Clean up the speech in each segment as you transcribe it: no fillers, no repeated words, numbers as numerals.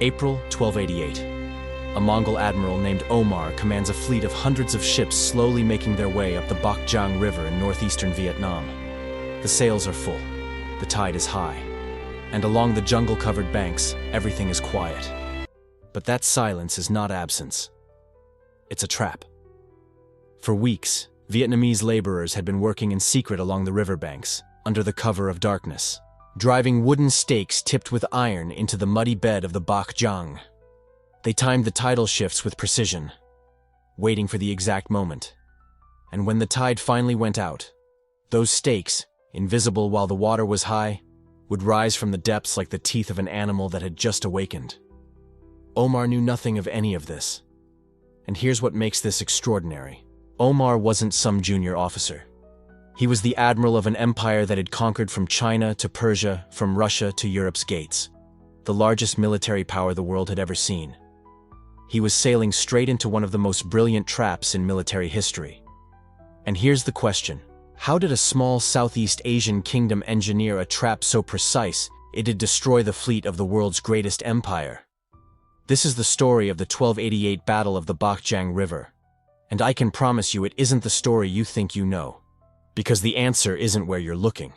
April 1288. A Mongol admiral named Omar commands a fleet of hundreds of ships slowly making their way up the Bac Giang River in northeastern Vietnam. The sails are full, the tide is high, and along the jungle-covered banks, everything is quiet. But that silence is not absence. It's a trap. For weeks, Vietnamese laborers had been working in secret along the riverbanks, under the cover of darkness, driving wooden stakes tipped with iron into the muddy bed of the Bac Giang. They timed the tidal shifts with precision, waiting for the exact moment. And when the tide finally went out, those stakes, invisible while the water was high, would rise from the depths like the teeth of an animal that had just awakened. Omar knew nothing of any of this. And here's what makes this extraordinary. Omar wasn't some junior officer. He was the admiral of an empire that had conquered from China to Persia, from Russia to Europe's gates, the largest military power the world had ever seen. He was sailing straight into one of the most brilliant traps in military history. And here's the question. How did a small Southeast Asian kingdom engineer a trap so precise it'd destroy the fleet of the world's greatest empire? This is the story of the 1288 Battle of the Bac Giang River. And I can promise you it isn't the story you think you know. Because the answer isn't where you're looking.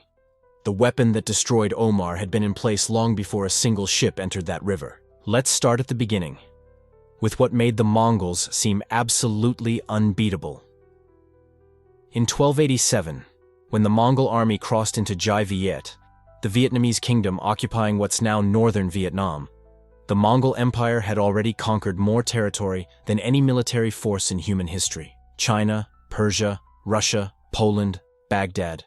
The weapon that destroyed Omar had been in place long before a single ship entered that river. Let's start at the beginning, with what made the Mongols seem absolutely unbeatable. In 1287, when the Mongol army crossed into Jai Viet, the Vietnamese kingdom occupying what's now northern Vietnam, the Mongol Empire had already conquered more territory than any military force in human history. China, Persia, Russia, Poland, Baghdad.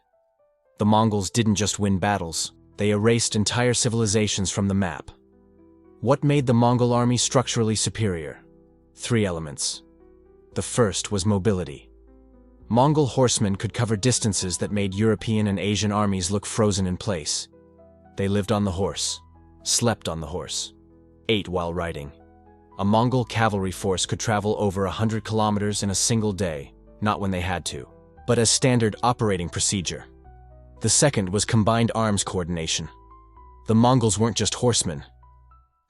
The Mongols didn't just win battles, they erased entire civilizations from the map. What made the Mongol army structurally superior? 3 elements. The first was mobility. Mongol horsemen could cover distances that made European and Asian armies look frozen in place. They lived on the horse, slept on the horse, ate while riding. A Mongol cavalry force could travel over 100 kilometers in a single day, not when they had to, but as standard operating procedure. The second was combined arms coordination. The Mongols weren't just horsemen.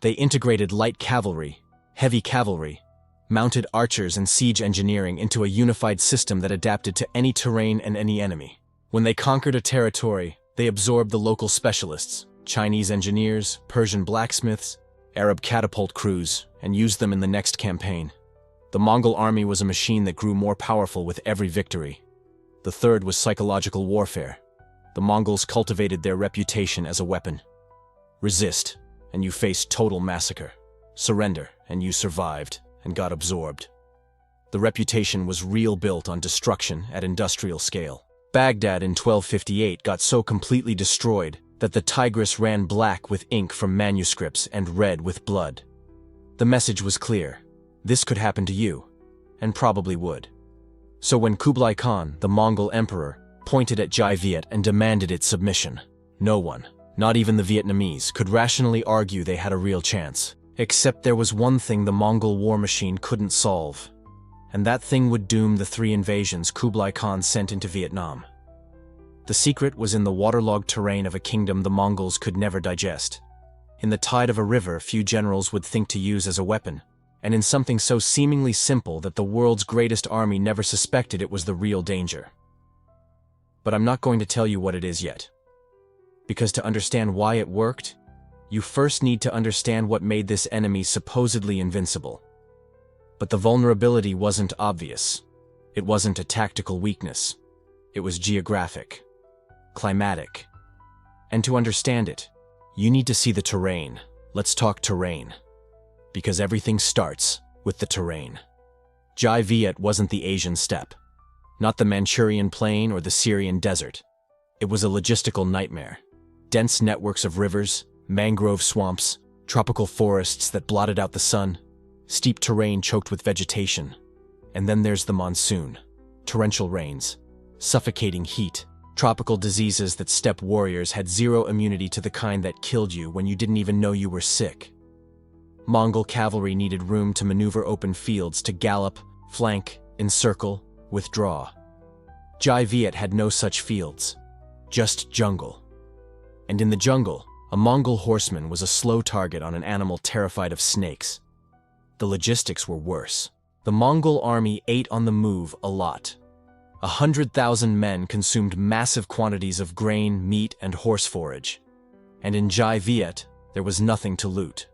They integrated light cavalry, heavy cavalry, mounted archers and siege engineering into a unified system that adapted to any terrain and any enemy. When they conquered a territory, they absorbed the local specialists, Chinese engineers, Persian blacksmiths, Arab catapult crews, and used them in the next campaign. The Mongol army was a machine that grew more powerful with every victory. The third was psychological warfare. The Mongols cultivated their reputation as a weapon. Resist, and you faced total massacre. Surrender, and you survived, and got absorbed. The reputation was real, built on destruction at industrial scale. Baghdad in 1258 got so completely destroyed that the Tigris ran black with ink from manuscripts and red with blood. The message was clear. This could happen to you, and probably would. So when Kublai Khan, the Mongol emperor, pointed at Jai Viet and demanded its submission, no one, not even the Vietnamese, could rationally argue they had a real chance. Except there was one thing the Mongol war machine couldn't solve, and that thing would doom the 3 invasions Kublai Khan sent into Vietnam. The secret was in the waterlogged terrain of a kingdom the Mongols could never digest, in the tide of a river few generals would think to use as a weapon, and in something so seemingly simple that the world's greatest army never suspected it was the real danger. But I'm not going to tell you what it is yet. Because to understand why it worked, you first need to understand what made this enemy supposedly invincible. But the vulnerability wasn't obvious. It wasn't a tactical weakness. It was geographic, climatic. And to understand it, you need to see the terrain. Let's talk terrain. Because everything starts with the terrain. Jai Viet wasn't the Asian steppe, not the Manchurian plain or the Syrian desert. It was a logistical nightmare. Dense networks of rivers, mangrove swamps, tropical forests that blotted out the sun, steep terrain choked with vegetation. And then there's the monsoon, torrential rains, suffocating heat, tropical diseases that steppe warriors had zero immunity to, the kind that killed you when you didn't even know you were sick. Mongol cavalry needed room to maneuver open fields, to gallop, flank, encircle, withdraw. Jai Viet had no such fields, just jungle. And in the jungle, A Mongol horseman was a slow target on an animal terrified of snakes. The logistics were worse. The Mongol army ate on the move a lot. 100,000 men consumed massive quantities of grain, meat, and horse forage. And in Jai Viet, there was nothing to loot.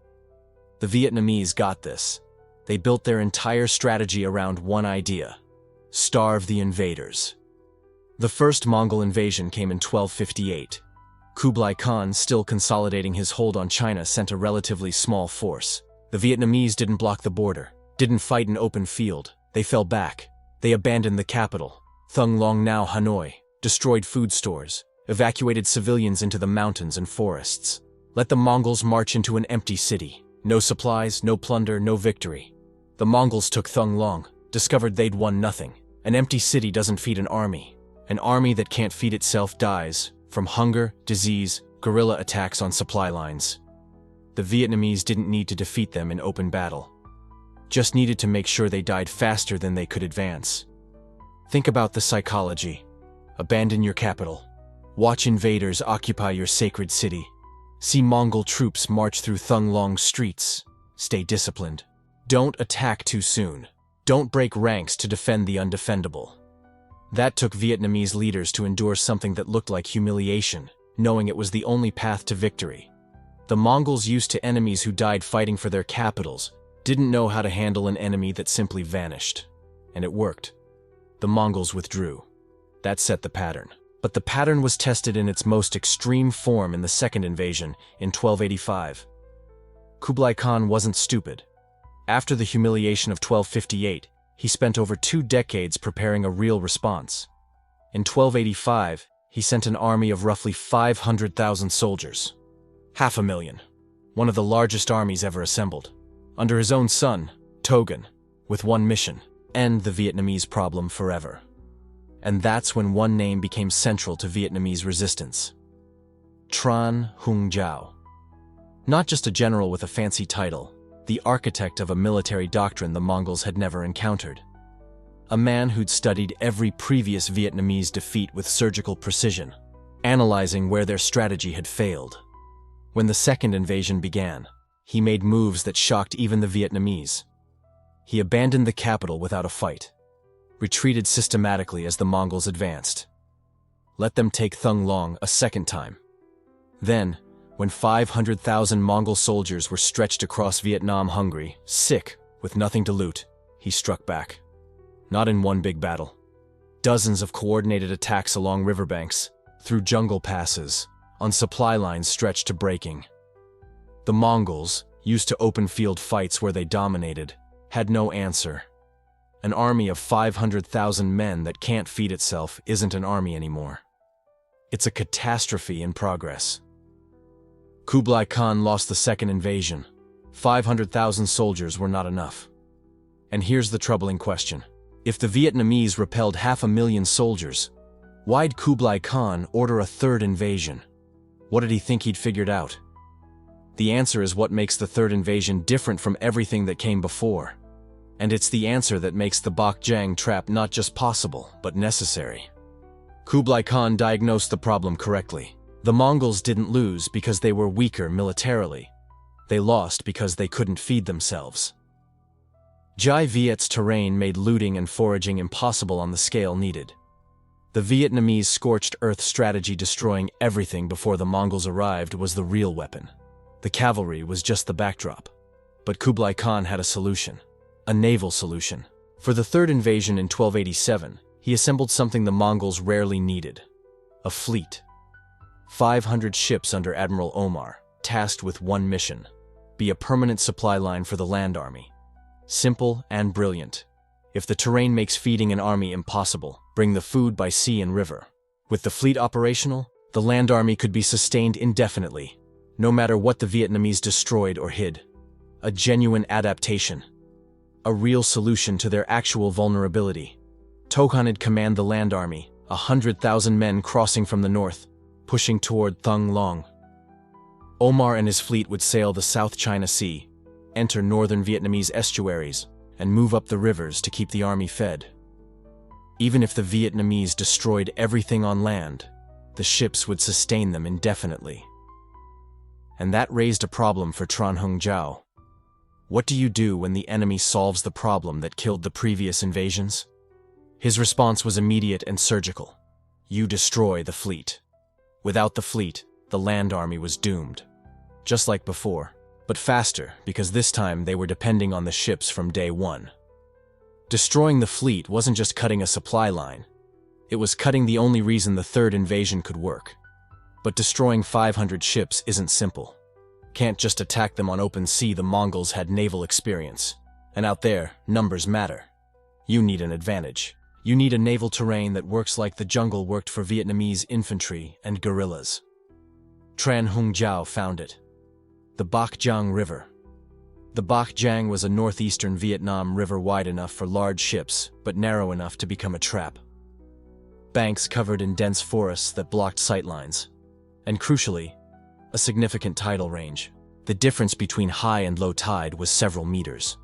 The Vietnamese got this. They built their entire strategy around one idea: starve the invaders. The first Mongol invasion came in 1258. Kublai Khan, still consolidating his hold on China, sent a relatively small force. The Vietnamese didn't block the border, didn't fight an open field. They fell back. They abandoned the capital, Thung Long, now Hanoi, destroyed food stores, evacuated civilians into the mountains and forests. Let the Mongols march into an empty city. No supplies, no plunder, no victory. The Mongols took Thung Long, discovered they'd won nothing. An empty city doesn't feed an army. An army that can't feed itself dies from hunger, disease, guerrilla attacks on supply lines. The Vietnamese didn't need to defeat them in open battle. Just needed to make sure they died faster than they could advance. Think about the psychology. Abandon your capital. Watch invaders occupy your sacred city. See Mongol troops march through Thung Long's streets. Stay disciplined. Don't attack too soon. Don't break ranks to defend the undefendable. That took Vietnamese leaders to endure something that looked like humiliation, knowing it was the only path to victory. The Mongols, used to enemies who died fighting for their capitals, didn't know how to handle an enemy that simply vanished. And it worked. The Mongols withdrew. That set the pattern. But the pattern was tested in its most extreme form in the second invasion in 1285. Kublai Khan wasn't stupid. After the humiliation of 1258, he spent over 2 decades preparing a real response. In 1285, he sent an army of roughly 500,000 soldiers. 500,000. One of the largest armies ever assembled. Under his own son, Togan, with one mission: end the Vietnamese problem forever. And that's when one name became central to Vietnamese resistance: Tran Hung Giao. Not just a general with a fancy title, the architect of a military doctrine the Mongols had never encountered. A man who'd studied every previous Vietnamese defeat with surgical precision, analyzing where their strategy had failed. When the second invasion began, he made moves that shocked even the Vietnamese. He abandoned the capital without a fight, retreated systematically as the Mongols advanced. Let them take Thung Long a second time. Then, when 500,000 Mongol soldiers were stretched across Vietnam hungry, sick, with nothing to loot, he struck back. Not in one big battle. Dozens of coordinated attacks along riverbanks, through jungle passes, on supply lines stretched to breaking. The Mongols, used to open field fights where they dominated, had no answer. An army of 500,000 men that can't feed itself isn't an army anymore. It's a catastrophe in progress. Kublai Khan lost the second invasion. 500,000 soldiers were not enough. And here's the troubling question. If the Vietnamese repelled 500,000 soldiers, why'd Kublai Khan order a third invasion? What did he think he'd figured out? The answer is what makes the third invasion different from everything that came before. And it's the answer that makes the Bok Jang trap not just possible, but necessary. Kublai Khan diagnosed the problem correctly. The Mongols didn't lose because they were weaker militarily. They lost because they couldn't feed themselves. Jai Viet's terrain made looting and foraging impossible on the scale needed. The Vietnamese scorched earth strategy, destroying everything before the Mongols arrived, was the real weapon. The cavalry was just the backdrop. But Kublai Khan had a solution. A naval solution. For the third invasion in 1287, he assembled something the Mongols rarely needed: a fleet. 500 ships under Admiral Omar, tasked with one mission: be a permanent supply line for the land army. Simple and brilliant. If the terrain makes feeding an army impossible, bring the food by sea and river. With the fleet operational, the land army could be sustained indefinitely, no matter what the Vietnamese destroyed or hid. A genuine adaptation. A real solution to their actual vulnerability. Togan'd command the land army, 100,000 men crossing from the north, pushing toward Thung Long. Omar and his fleet would sail the South China Sea, enter northern Vietnamese estuaries, and move up the rivers to keep the army fed. Even if the Vietnamese destroyed everything on land, the ships would sustain them indefinitely. And that raised a problem for Tran Hongjiao. What do you do when the enemy solves the problem that killed the previous invasions? His response was immediate and surgical. You destroy the fleet. Without the fleet, the land army was doomed. Just like before, but faster because this time they were depending on the ships from day one. Destroying the fleet wasn't just cutting a supply line. It was cutting the only reason the third invasion could work. But destroying 500 ships isn't simple. Can't just attack them on open sea. The Mongols had naval experience. And out there, numbers matter. You need an advantage. You need a naval terrain that works like the jungle worked for Vietnamese infantry and guerrillas. Tran Hongjiao found it. The Bac Giang River. The Bac Giang was a northeastern Vietnam river wide enough for large ships, but narrow enough to become a trap. Banks covered in dense forests that blocked sightlines. And crucially, a significant tidal range. The difference between high and low tide was several meters.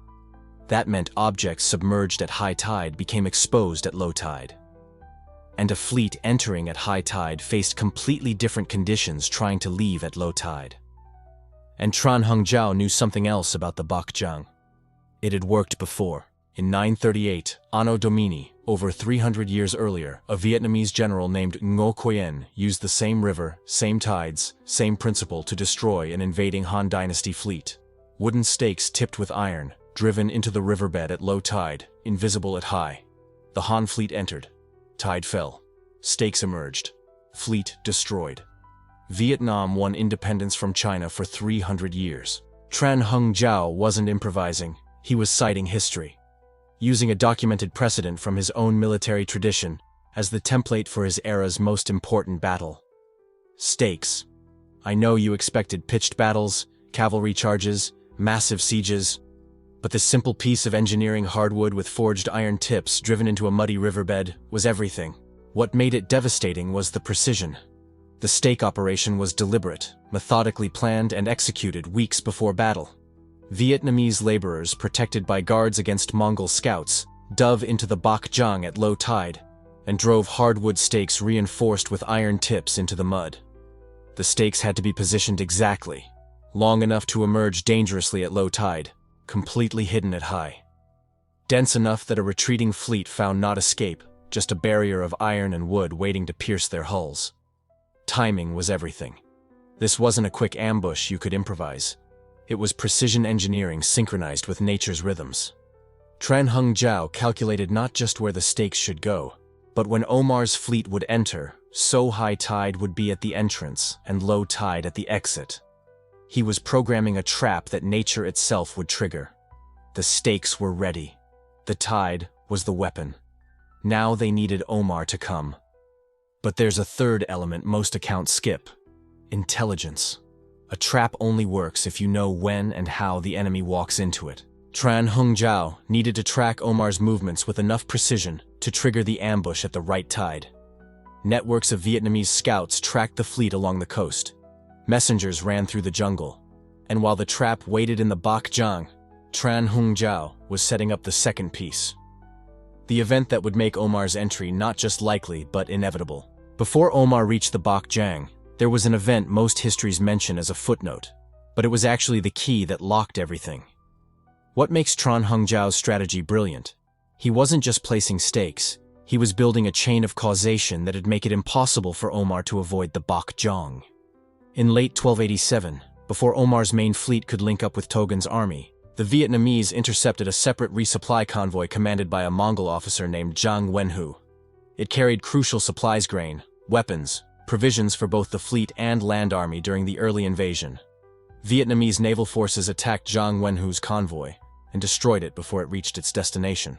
That meant objects submerged at high tide became exposed at low tide. And a fleet entering at high tide faced completely different conditions trying to leave at low tide. And Tran Hongjiao knew something else about the Bac Giang. It had worked before. In 938, Anno Domini, over 300 years earlier, a Vietnamese general named Ngo Quyen used the same river, same tides, same principle to destroy an invading Han Dynasty fleet. Wooden stakes tipped with iron, driven into the riverbed at low tide, invisible at high. The Han fleet entered. Tide fell. Stakes emerged. Fleet destroyed. Vietnam won independence from China for 300 years. Tran Hongjiao wasn't improvising. He was citing history, using a documented precedent from his own military tradition as the template for his era's most important battle. Stakes. I know you expected pitched battles, cavalry charges, massive sieges, but this simple piece of engineering hardwood with forged iron tips driven into a muddy riverbed was everything. What made it devastating was the precision. The stake operation was deliberate, methodically planned and executed weeks before battle. Vietnamese laborers, protected by guards against Mongol scouts, dove into the Bac Giang at low tide and drove hardwood stakes reinforced with iron tips into the mud. The stakes had to be positioned exactly, long enough to emerge dangerously at low tide, completely hidden at high. Dense enough that a retreating fleet found not escape, just a barrier of iron and wood waiting to pierce their hulls. Timing was everything. This wasn't a quick ambush you could improvise. It was precision engineering synchronized with nature's rhythms. Tran Hongjiao calculated not just where the stakes should go, but when Omar's fleet would enter, so high tide would be at the entrance and low tide at the exit. He was programming a trap that nature itself would trigger. The stakes were ready. The tide was the weapon. Now they needed Omar to come. But there's a third element most accounts skip: intelligence. A trap only works if you know when and how the enemy walks into it. Tran Hongjiao needed to track Omar's movements with enough precision to trigger the ambush at the right tide. Networks of Vietnamese scouts tracked the fleet along the coast. Messengers ran through the jungle. And while the trap waited in the Bac Giang, Tran Hongjiao was setting up the second piece. The event that would make Omar's entry not just likely, but inevitable. Before Omar reached the Bac Giang, there was an event most histories mention as a footnote, but it was actually the key that locked everything. What makes Tran Hongjiao's strategy brilliant? He wasn't just placing stakes, he was building a chain of causation that'd make it impossible for Omar to avoid the Bac Giang. In late 1287, before Omar's main fleet could link up with Togun's army, the Vietnamese intercepted a separate resupply convoy commanded by a Mongol officer named Zhang Wenhu. It carried crucial supplies: grain, weapons, provisions for both the fleet and land army during the early invasion. Vietnamese naval forces attacked Zhang Wenhu's convoy and destroyed it before it reached its destination.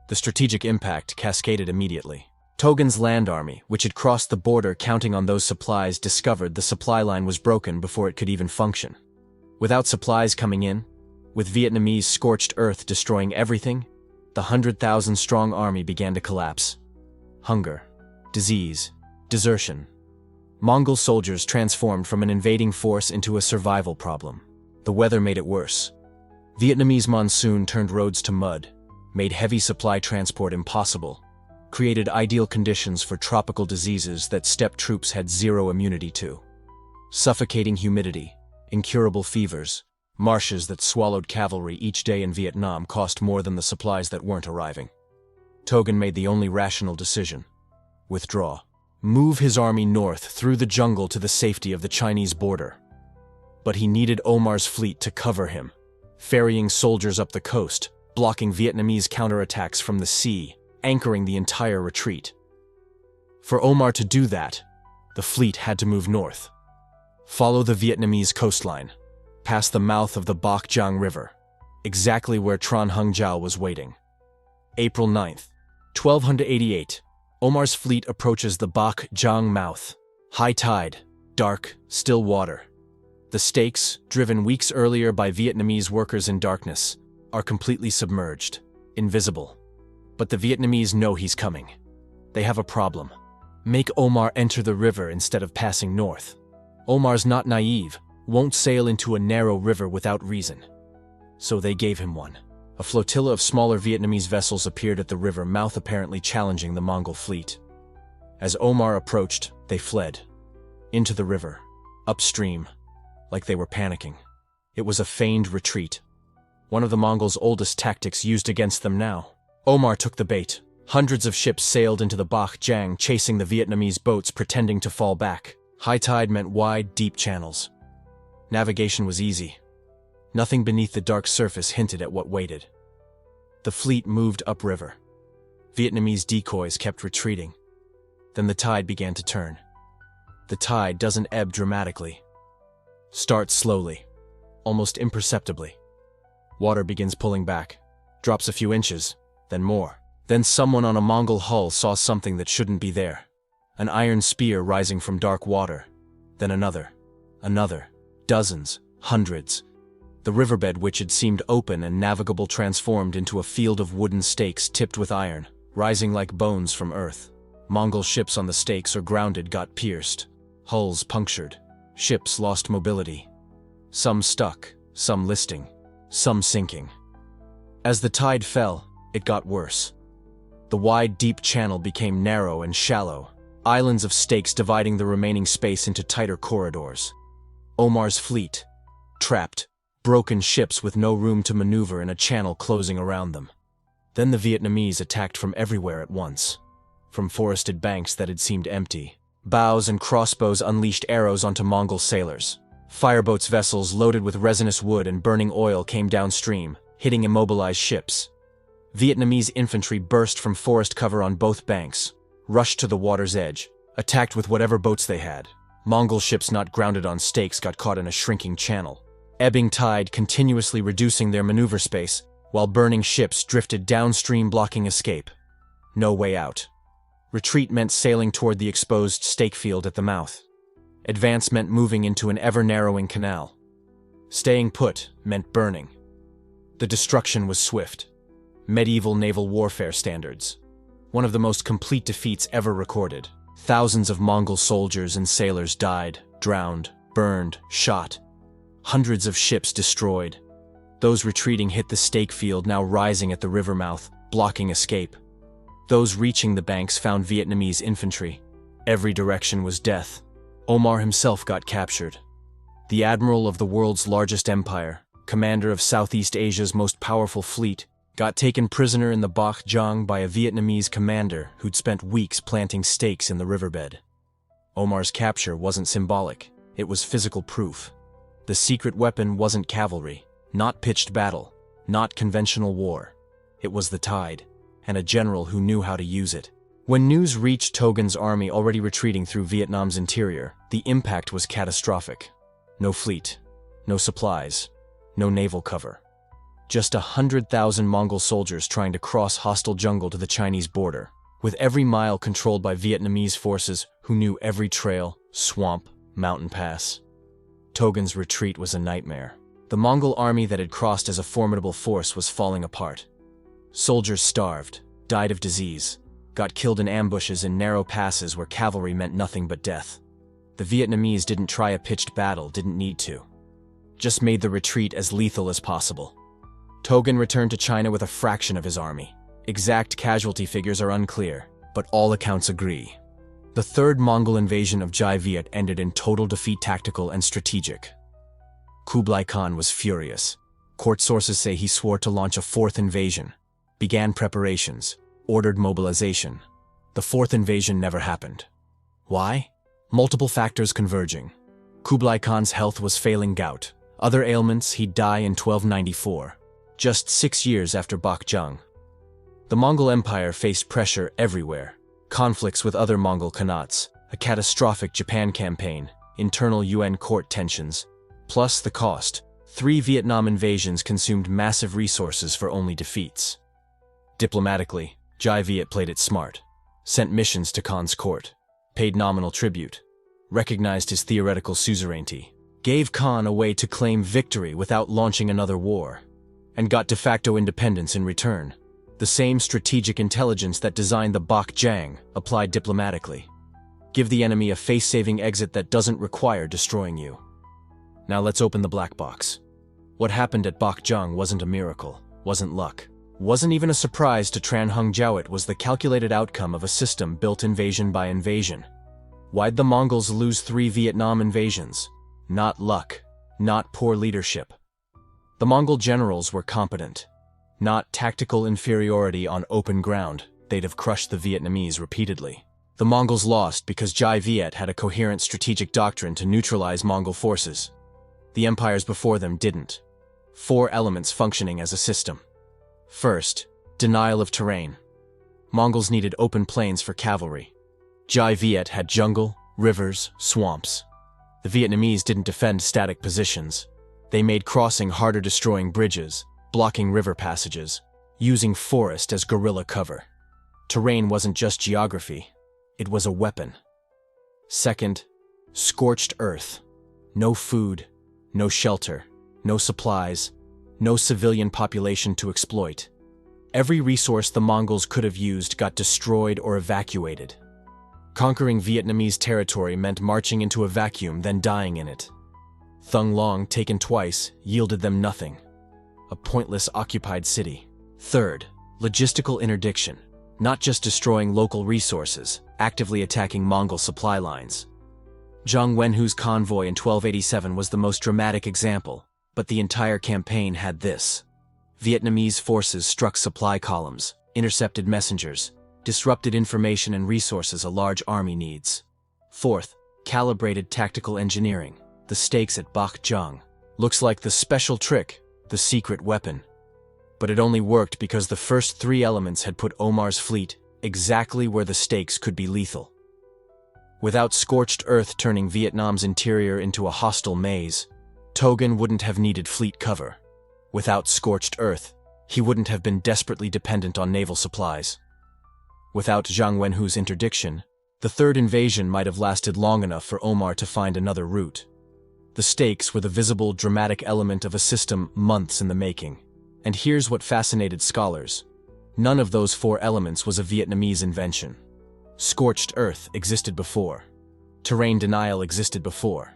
The strategic impact cascaded immediately. Togun's land army, which had crossed the border counting on those supplies, discovered the supply line was broken before it could even function. Without supplies coming in, with Vietnamese scorched earth destroying everything, the 100,000-strong army began to collapse. Hunger, disease, desertion. Mongol soldiers transformed from an invading force into a survival problem. The weather made it worse. Vietnamese monsoon turned roads to mud, made heavy supply transport impossible, created ideal conditions for tropical diseases that steppe troops had zero immunity to. Suffocating humidity, incurable fevers, marshes that swallowed cavalry each day in Vietnam cost more than the supplies that weren't arriving. Togan made the only rational decision: withdraw. Move his army north through the jungle to the safety of the Chinese border. But he needed Omar's fleet to cover him, ferrying soldiers up the coast, blocking Vietnamese counterattacks from the sea, anchoring the entire retreat. For Omar to do that, the fleet had to move north. Follow the Vietnamese coastline, past the mouth of the Bac Giang River, exactly where Tran Hung Giao was waiting. April 9th, 1288, Omar's fleet approaches the Bac Giang mouth. High tide, dark, still water. The stakes, driven weeks earlier by Vietnamese workers in darkness, are completely submerged, invisible. But the Vietnamese know he's coming. They have a problem. Make Omar enter the river instead of passing north. Omar's not naive, won't sail into a narrow river without reason. So they gave him one. A flotilla of smaller Vietnamese vessels appeared at the river mouth, apparently challenging the Mongol fleet. As Omar approached, they fled. Into the river, upstream, like they were panicking. It was a feigned retreat. One of the Mongols' oldest tactics used against them now. Omar took the bait. Hundreds of ships sailed into the Bac Giang, chasing the Vietnamese boats pretending to fall back. High tide meant wide, deep channels. Navigation was easy. Nothing beneath the dark surface hinted at what waited. The fleet moved upriver. Vietnamese decoys kept retreating. Then the tide began to turn. The tide doesn't ebb dramatically. Starts slowly, almost imperceptibly. Water begins pulling back, drops a few inches, then more. Then someone on a Mongol hull saw something that shouldn't be there. An iron spear rising from dark water. Then another. Dozens, hundreds. The riverbed, which had seemed open and navigable, transformed into a field of wooden stakes tipped with iron, rising like bones from earth. Mongol ships on the stakes or grounded got pierced. Hulls punctured. Ships lost mobility. Some stuck, some listing, some sinking. As the tide fell, it got worse. The wide, deep channel became narrow and shallow, islands of stakes dividing the remaining space into tighter corridors. Omar's fleet, trapped, broken ships with no room to maneuver in a channel closing around them. Then the Vietnamese attacked from everywhere at once. From forested banks that had seemed empty, bows and crossbows unleashed arrows onto Mongol sailors. Fireboats' vessels loaded with resinous wood and burning oil came downstream, hitting immobilized ships. Vietnamese infantry burst from forest cover on both banks, rushed to the water's edge, attacked with whatever boats they had. Mongol ships not grounded on stakes got caught in a shrinking channel. Ebbing tide continuously reducing their maneuver space, while burning ships drifted downstream, blocking escape. No way out. Retreat meant sailing toward the exposed stake field at the mouth. Advance meant moving into an ever-narrowing canal. Staying put meant burning. The destruction was swift. Medieval naval warfare standards. One of the most complete defeats ever recorded. Thousands of Mongol soldiers and sailors died, drowned, burned, shot. Hundreds of ships destroyed. Those retreating hit the stake field, now rising at the river mouth, blocking escape. Those reaching the banks found Vietnamese infantry. Every direction was death. Omar himself got captured. The admiral of the world's largest empire, commander of Southeast Asia's most powerful fleet, got taken prisoner in the Bac Giang by a Vietnamese commander who'd spent weeks planting stakes in the riverbed. Omar's capture wasn't symbolic, it was physical proof. The secret weapon wasn't cavalry, not pitched battle, not conventional war. It was the tide, and a general who knew how to use it. When news reached Togan's army already retreating through Vietnam's interior, the impact was catastrophic. No fleet, no supplies, no naval cover. Just 100,000 Mongol soldiers trying to cross hostile jungle to the Chinese border, with every mile controlled by Vietnamese forces who knew every trail, swamp, mountain pass. Togan's retreat was a nightmare. The Mongol army that had crossed as a formidable force was falling apart. Soldiers starved, died of disease, got killed in ambushes in narrow passes where cavalry meant nothing but death. The Vietnamese didn't try a pitched battle, didn't need to. Just made the retreat as lethal as possible. Togan returned to China with a fraction of his army. Exact casualty figures are unclear, but all accounts agree. The third Mongol invasion of Jai Viet ended in total defeat, tactical and strategic. Kublai Khan was furious. Court sources say he swore to launch a fourth invasion, began preparations, ordered mobilization. The fourth invasion never happened. Why? Multiple factors converging. Kublai Khan's health was failing, gout. Other ailments, he'd die in 1294, just 6 years after Bakjang. The Mongol Empire faced pressure everywhere. Conflicts with other Mongol Khanates, a catastrophic Japan campaign, internal UN court tensions, plus the cost. 3 Vietnam invasions consumed massive resources for only defeats. Diplomatically, Jai Viet played it smart, sent missions to Khan's court, paid nominal tribute, recognized his theoretical suzerainty, gave Khan a way to claim victory without launching another war, and got de facto independence in return. The same strategic intelligence that designed the Bakjang applied diplomatically. Give the enemy a face-saving exit that doesn't require destroying you. Now let's open the black box. What happened at Bakjang wasn't a miracle, wasn't luck, wasn't even a surprise to Tran Hung Jiao. It was the calculated outcome of a system built invasion by invasion. Why'd the Mongols lose 3 Vietnam invasions? Not luck, not poor leadership. The Mongol generals were competent. Not tactical inferiority on open ground, they'd have crushed the Vietnamese repeatedly. The Mongols lost because Jai Viet had a coherent strategic doctrine to neutralize Mongol forces. The empires before them didn't. 4 elements functioning as a system. First, denial of terrain. Mongols needed open plains for cavalry. Jai Viet had jungle, rivers, swamps. The Vietnamese didn't defend static positions. They made crossing harder, destroying bridges, blocking river passages, using forest as guerrilla cover. Terrain wasn't just geography, it was a weapon. Second, scorched earth. No food, no shelter, no supplies, no civilian population to exploit. Every resource the Mongols could have used got destroyed or evacuated. Conquering Vietnamese territory meant marching into a vacuum, then dying in it. Thung Long, taken twice, yielded them nothing. A pointless occupied city. Third, logistical interdiction. Not just destroying local resources, actively attacking Mongol supply lines. Zhang Wenhu's convoy in 1287 was the most dramatic example, but the entire campaign had this. Vietnamese forces struck supply columns, intercepted messengers, disrupted information and resources a large army needs. Fourth, calibrated tactical engineering. The stakes at Bakjang. Looks like the special trick, the secret weapon. But it only worked because the first 3 elements had put Omar's fleet exactly where the stakes could be lethal. Without scorched earth turning Vietnam's interior into a hostile maze, Togan wouldn't have needed fleet cover. Without scorched earth, he wouldn't have been desperately dependent on naval supplies. Without Zhang Wenhu's interdiction, the third invasion might have lasted long enough for Omar to find another route. The stakes were the visible, dramatic element of a system months in the making. And here's what fascinated scholars. None of those 4 elements was a Vietnamese invention. Scorched earth existed before. Terrain denial existed before.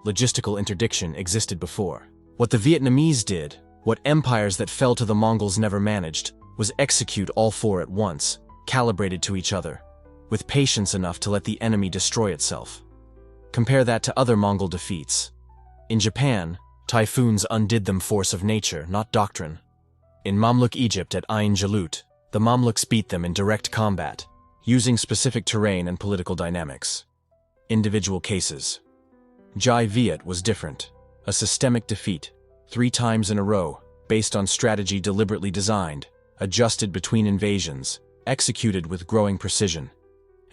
Logistical interdiction existed before. What the Vietnamese did, what empires that fell to the Mongols never managed, was execute all 4 at once, calibrated to each other, with patience enough to let the enemy destroy itself. Compare that to other Mongol defeats. In Japan, typhoons undid them, force of nature, not doctrine. In Mamluk Egypt at Ain Jalut, the Mamluks beat them in direct combat, using specific terrain and political dynamics. Individual cases. Jai Viet was different. A systemic defeat, 3 times in a row, based on strategy deliberately designed, adjusted between invasions, executed with growing precision.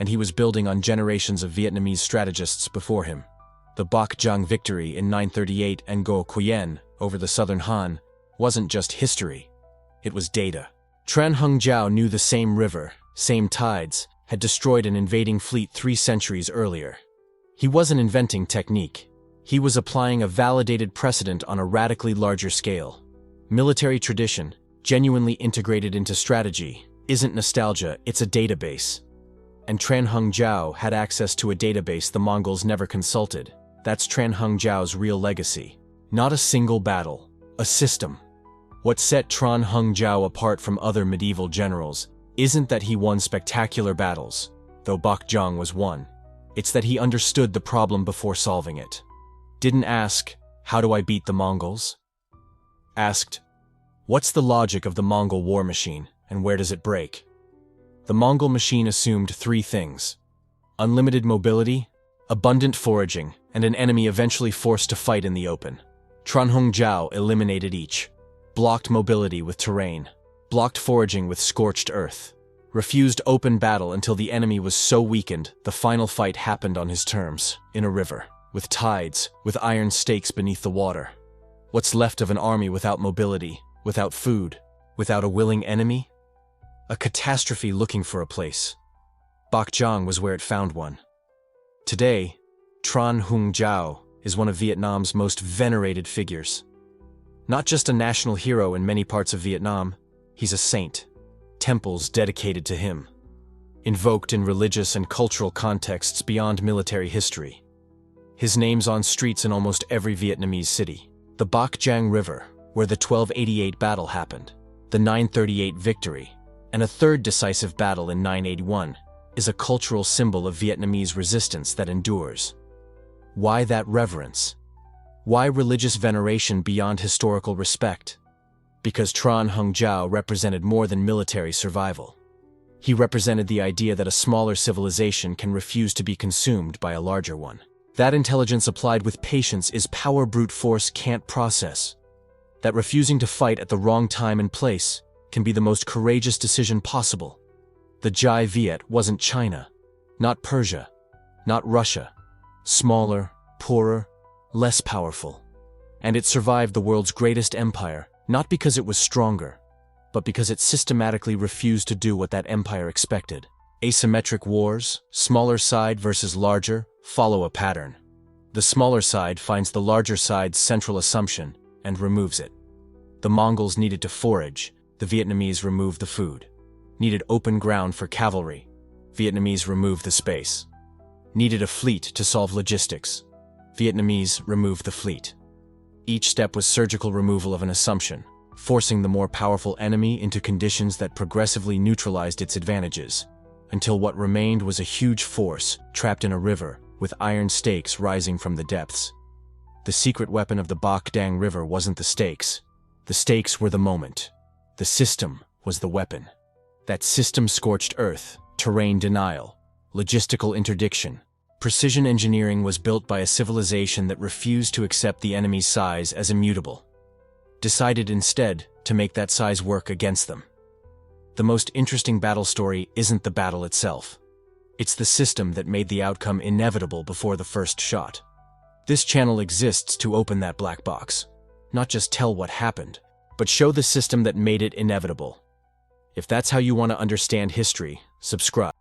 And he was building on generations of Vietnamese strategists before him. The Bakjang victory in 938 and Ngo Quyen over the southern Han wasn't just history, it was data. Tran Hung Jiao knew the same river, same tides, had destroyed an invading fleet 3 centuries earlier. He wasn't inventing technique. He was applying a validated precedent on a radically larger scale. Military tradition, genuinely integrated into strategy, isn't nostalgia, it's a database. And Tran Hung Jiao had access to a database the Mongols never consulted. That's Tran Hung Jiao's real legacy. Not a single battle, a system. What set Tran Hung Jiao apart from other medieval generals isn't that he won spectacular battles. though Bakjang was one. It's that he understood the problem before solving it. Didn't ask, how do I beat the Mongols? Asked, what's the logic of the Mongol war machine, and where does it break? The Mongol machine assumed three things: unlimited mobility, abundant foraging, and an enemy eventually forced to fight in the open. Tranhong Jiao eliminated each. Blocked mobility with terrain, blocked foraging with scorched earth, refused open battle until the enemy was so weakened the final fight happened on his terms, in a river, with tides, with iron stakes beneath the water. What's left of an army without mobility, without food, without a willing enemy? A catastrophe looking for a place. Bakjang was where it found one. Today, Tran Hung Jiao is one of Vietnam's most venerated figures. Not just a national hero in many parts of Vietnam, he's a saint. Temples dedicated to him. Invoked in religious and cultural contexts beyond military history. His name's on streets in almost every Vietnamese city. The Bac Giang River, where the 1288 battle happened, the 938 victory, and a third decisive battle in 981, is a cultural symbol of Vietnamese resistance that endures. Why that reverence? Why religious veneration beyond historical respect? Because Tran Hung Jiao represented more than military survival. He represented the idea that a smaller civilization can refuse to be consumed by a larger one. That intelligence applied with patience is power brute force can't process. That refusing to fight at the wrong time and place can be the most courageous decision possible. The Jai Viet wasn't China, not Persia, not Russia. Smaller, poorer, less powerful. And it survived the world's greatest empire, not because it was stronger, but because it systematically refused to do what that empire expected. Asymmetric wars, smaller side versus larger, follow a pattern. The smaller side finds the larger side's central assumption and removes it. The Mongols needed to forage, the Vietnamese removed the food. Needed open ground for cavalry, Vietnamese removed the space. Needed a fleet to solve logistics, Vietnamese removed the fleet. Each step was surgical removal of an assumption, forcing the more powerful enemy into conditions that progressively neutralized its advantages, until what remained was a huge force trapped in a river with iron stakes rising from the depths. The secret weapon of the Bac Dang River wasn't the stakes. The stakes were the moment. The system was the weapon. That system scorched earth, terrain denial, logistical interdiction. Precision engineering was built by a civilization that refused to accept the enemy's size as immutable. Decided instead to make that size work against them. The most interesting battle story isn't the battle itself. It's the system that made the outcome inevitable before the first shot. This channel exists to open that black box. Not just tell what happened, but show the system that made it inevitable. If that's how you want to understand history, subscribe.